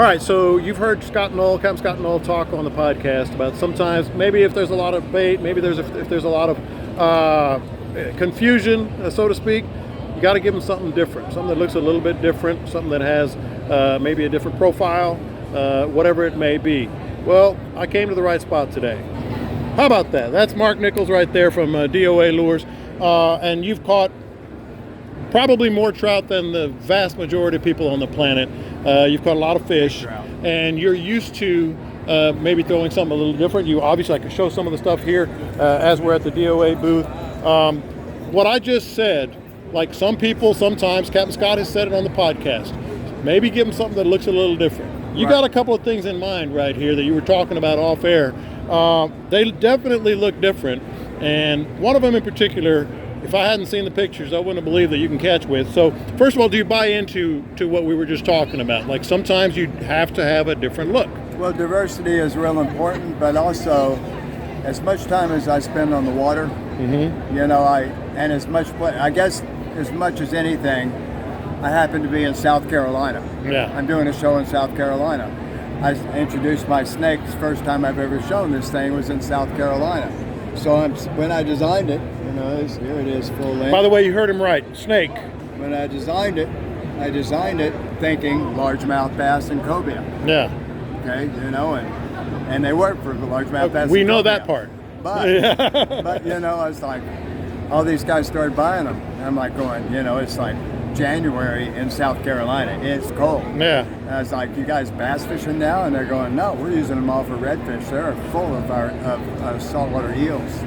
All right, so you've heard Captain Scott Knoll talk on the podcast about sometimes maybe if there's a lot of bait, maybe if there's a lot of confusion, so to speak, you got to give them something different, something that looks a little bit different, something that has maybe a different profile, whatever it may be. Well, I came to the right spot today. How about that? That's Mark Nichols right there from DOA Lures, and you've caught probably more trout than the vast majority of people on the planet. You've caught a lot of fish, and you're used to maybe throwing something a little different. You obviously, I can show some of the stuff here as we're at the DOA booth. What I just said, like some people sometimes, Captain Scott has said it on the podcast, maybe give them something that looks a little different. You got a couple of things in mind right here that you were talking about off air. They definitely look different, and one of them in particular, if I hadn't seen the pictures, I wouldn't have believed that you can catch with. So first of all, do you buy into what we were just talking about? Like sometimes you have to have a different look. Well, diversity is real important, but also as much time as I spend on the water, you know, and I guess as much as anything, I happen to be in South Carolina. Yeah. I'm doing a show in South Carolina. I introduced my snakes. First time I've ever shown this thing was in South Carolina. So when I designed it, you know, here it is full length. By the way, you heard him right, snake. When I designed it thinking largemouth bass and cobia. Yeah. Okay, you know, and they work for the largemouth bass. We and know cobia. that part. But you know, it's like all these guys started buying them. And I'm like going, you know, it's like January in South Carolina. It's cold. Yeah. And I was like, you guys bass fishing now? And they're going, no, we're using them all for redfish. They're full of our saltwater eels.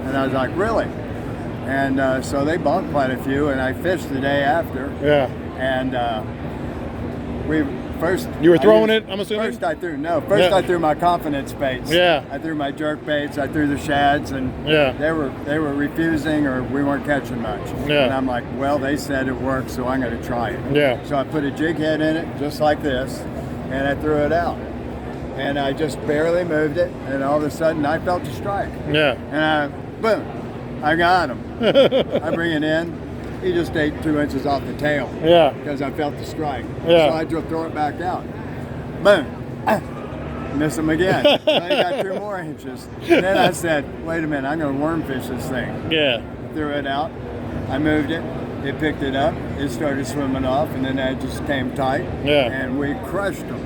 And I was like, really? And so they bought quite a few, and I fished the day after. Yeah. And You were throwing it, I'm assuming? First I threw my confidence baits. Yeah. I threw my jerk baits, I threw the shads, and they were refusing, or we weren't catching much. Yeah. And I'm like, well, they said it works, so I'm going to try it. Yeah. So I put a jig head in it, just like this, and I threw it out. And I just barely moved it, and all of a sudden I felt a strike. Yeah. And boom, I got him. I bring it in. He just ate 2 inches off the tail. Yeah. Because I felt the strike. Yeah. So I just throw it back out. Boom. Miss him again. I got 2 more inches. And then I said, wait a minute, I'm going to worm fish this thing. Yeah. Threw it out. I moved it. It picked it up. It started swimming off, and then I just came tight. Yeah. And we crushed them.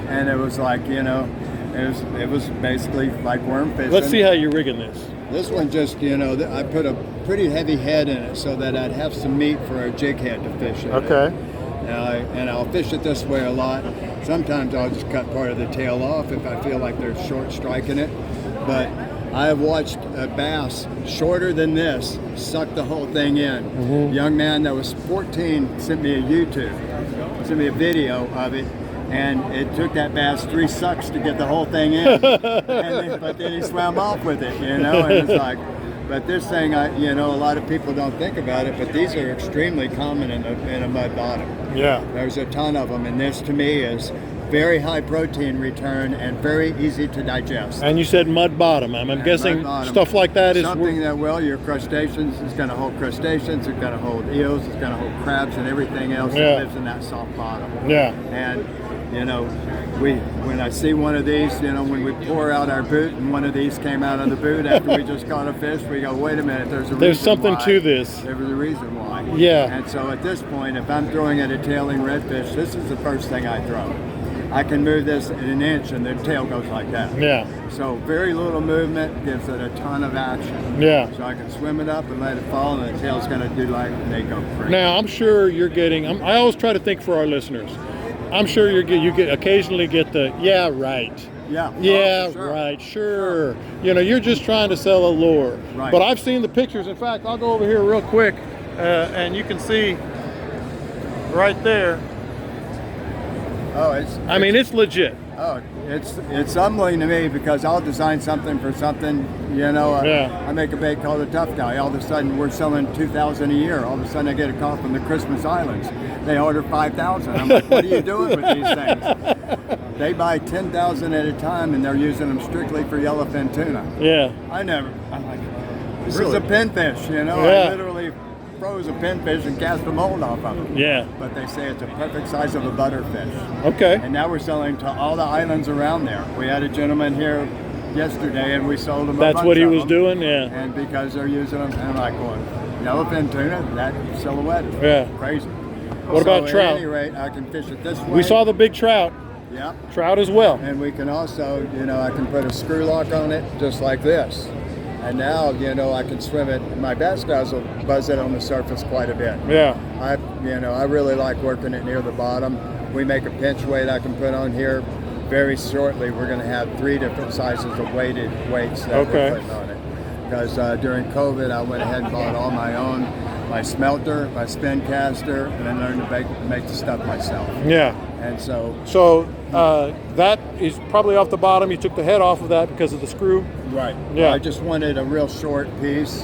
And it was like, you know, it was basically like worm fishing. Let's see how you're rigging this. This one just, you know, I put a pretty heavy head in it so that I'd have some meat for a jig head to fish in. Okay. And I'll fish it this way a lot. Sometimes I'll just cut part of the tail off if I feel like they're short striking it. But I have watched a bass shorter than this suck the whole thing in. A young man that was 14 sent me a video of it. And it took that bass 3 sucks to get the whole thing in. But then he swam off with it, you know, and it's like, but this thing, you know, a lot of people don't think about it, but these are extremely common in a mud bottom. Yeah. There's a ton of them, and this to me is very high protein return and very easy to digest. And you said mud bottom. I'm guessing stuff like that is something that, well, your crustaceans is going to hold crustaceans, it's going to hold eels, it's going to hold crabs and everything else that lives in that soft bottom. Yeah. And you know, when I see one of these, you know, when we pour out our boot and one of these came out of the boot after we just caught a fish, we go, wait a minute, there's something to this. There was a reason why. Yeah. And so at this point, if I'm throwing at a tailing redfish, this is the first thing I throw. I can move this in an inch and the tail goes like that. Yeah. So very little movement gives it a ton of action. Yeah. So I can swim it up and let it fall, and the tail's going to do like they go crazy. Now, I'm sure you're getting, I always try to think for our listeners. I'm sure you occasionally get the, yeah, right. Yeah. Yeah, sure. right, sure. You know, you're just trying to sell a lure. Right. But I've seen the pictures. In fact, I'll go over here real quick, and you can see right there. Oh, it's legit. Oh, it's humbling to me because I'll design something for something, you know. I make a bait called the Tough Guy. All of a sudden, we're selling 2,000 a year. All of a sudden, I get a call from the Christmas Islands. They order 5,000. I'm like, what are you doing with these things? They buy 10,000 at a time, and they're using them strictly for yellowfin tuna. Yeah. I'm like, this is a pinfish, you know. Yeah. I literally froze a pinfish and cast the mold off of them. Yeah. But they say it's a perfect size of a butterfish. Okay. And now we're selling to all the islands around there. We had a gentleman here yesterday, and we sold him. That's what he was doing. Yeah. And because they're using them, and I'm like going, yellowfin tuna, that silhouette is crazy. What about trout? At any rate, I can fish it this way. We saw the big trout. Yeah. Trout as well. And we can also, I can put a screw lock on it just like this. And now, I can swim it. My bass guys will buzz it on the surface quite a bit. Yeah. I really like working it near the bottom. We make a pinch weight I can put on here. Very shortly, we're going to have 3 different sizes of weighted weights that we're putting on it. Because during COVID, I went ahead and bought all my own, my smelter, my spin caster, and then learned to make the stuff myself. Yeah. And so that is probably off the bottom. You took the head off of that because of the screw. Right. Yeah. I just wanted a real short piece,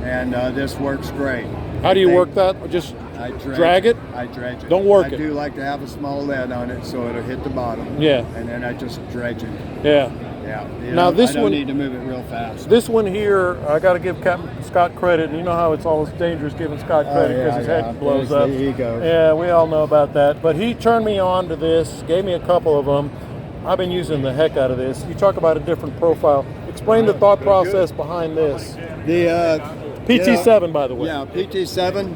and this works great. How do you work that? Just I drag it? I dredge it. Don't work it. I do like to have a small lead on it so it'll hit the bottom. Yeah. And then I just dredge it. Yeah. Yeah. Now this I don't one need to move it real fast. This one here, I got to give Captain Scott credit. You know how it's always dangerous giving Scott credit because his head blows up. The ego. Yeah, we all know about that. But he turned me on to this, gave me a couple of them. I've been using the heck out of this. You talk about a different profile. Explain the thought process behind this. The PT7, by the way. Yeah, PT7.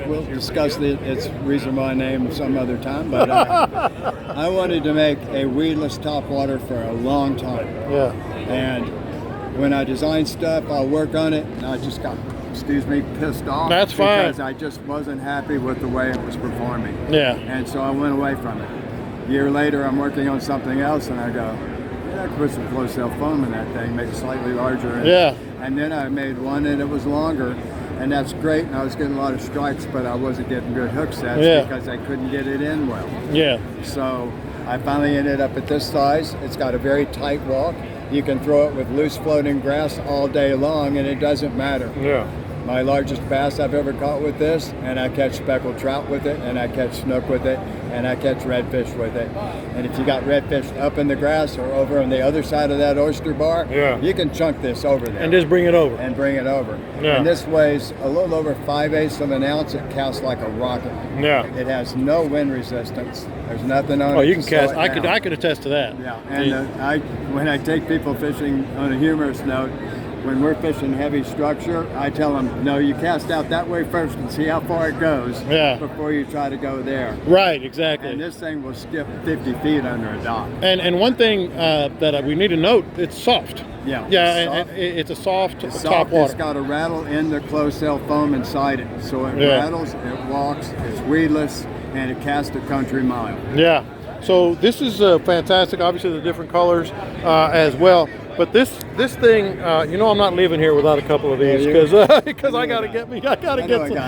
We'll discuss its reason why name some other time. But I wanted to make a weedless topwater for a long time. Yeah. And when I design stuff, I'll work on it, and I just got, pissed off. That's fine. Because I just wasn't happy with the way it was performing. Yeah. And so I went away from it. A year later, I'm working on something else, and I go, I could put some closed cell foam in that thing, make it slightly larger. And then I made one, and it was longer, and that's great. And I was getting a lot of strikes, but I wasn't getting good hook sets because I couldn't get it in well. Yeah. So I finally ended up at this size. It's got a very tight walk. You can throw it with loose floating grass all day long, and it doesn't matter. Yeah. My largest bass I've ever caught with this, and I catch speckled trout with it, and I catch snook with it, and I catch redfish with it. And if you got redfish up in the grass or over on the other side of that oyster bar, you can chunk this over there. And just bring it over. Yeah. And this weighs a little over 5/8 of an ounce. It casts like a rocket. Yeah. It has no wind resistance. There's nothing on it. Oh, you can to slow cast. it I could attest to that. Yeah. And when I take people fishing on a humorous note, when we're fishing heavy structure, I tell them, no, you cast out that way first and see how far it goes before you try to go there. Right, exactly. And this thing will skip 50 feet under a dock. And one thing that we need to note, it's soft. Yeah. Yeah, it's a soft top water. It's got a rattle in the closed cell foam inside it. So it rattles, it walks, it's weedless, and it casts a country mile. Yeah. So this is fantastic. Obviously the different colors as well. But this thing, I'm not leaving here without a couple of these because I got to get some.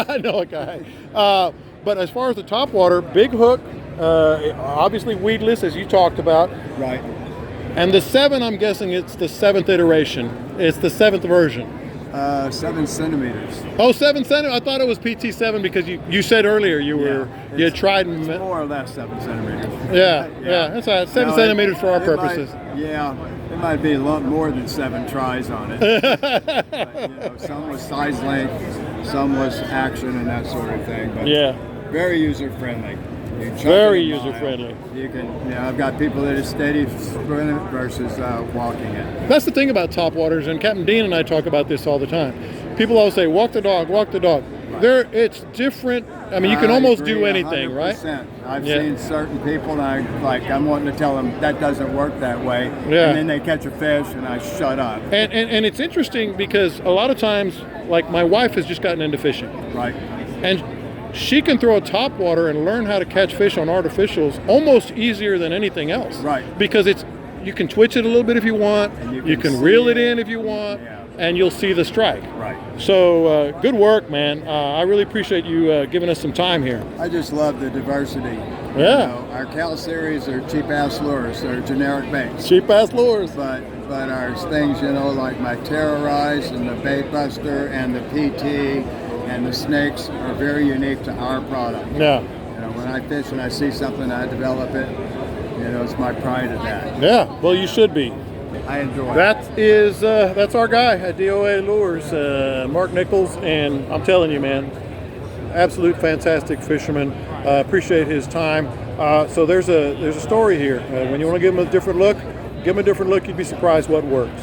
I know a guy. But as far as the top water, big hook, obviously weedless as you talked about. Right. And the 7, I'm guessing it's the 7th iteration. It's the 7th version. 7 centimeters. Oh, 7 centimeters. I thought it was PT7 because you said earlier you had tried and more or less 7 centimeters. Yeah. That's all right. 7 centimeters for our purposes. It might be a lot more than 7 tries on it. But, some was size length, some was action and that sort of thing. But very user friendly. Very user friendly. You can, I've got people that are steady swimming versus walking it. That's the thing about topwaters, and Captain Dean and I talk about this all the time. People always say, walk the dog, walk the dog. Right. It's different. I mean, you can almost do anything, 100%. Right? I've seen certain people, and I'm wanting to tell them that doesn't work that way. Yeah. And then they catch a fish, and I shut up. And it's interesting because a lot of times, like my wife has just gotten into fishing. Right. And she can throw a topwater and learn how to catch fish on artificials almost easier than anything else. Right. Because you can twitch it a little bit if you want. You can reel it in if you want. Yeah. And you'll see the strike. Right. So good work, man. I really appreciate you giving us some time here. I just love the diversity. Yeah. Our Cal series are cheap-ass lures. They're generic baits. Cheap-ass lures. But our things, like my Terrorize and the Bait Buster and the PT and the snakes are very unique to our product. Yeah. When I fish and I see something, I develop it. It's my pride of that. Yeah. Well, you should be. I enjoy it. That's our guy at DOA Lures, Mark Nichols, and I'm telling you, man, absolute fantastic fisherman. Appreciate his time. So there's a story here. When you want to give him a different look, give him a different look. You'd be surprised what works.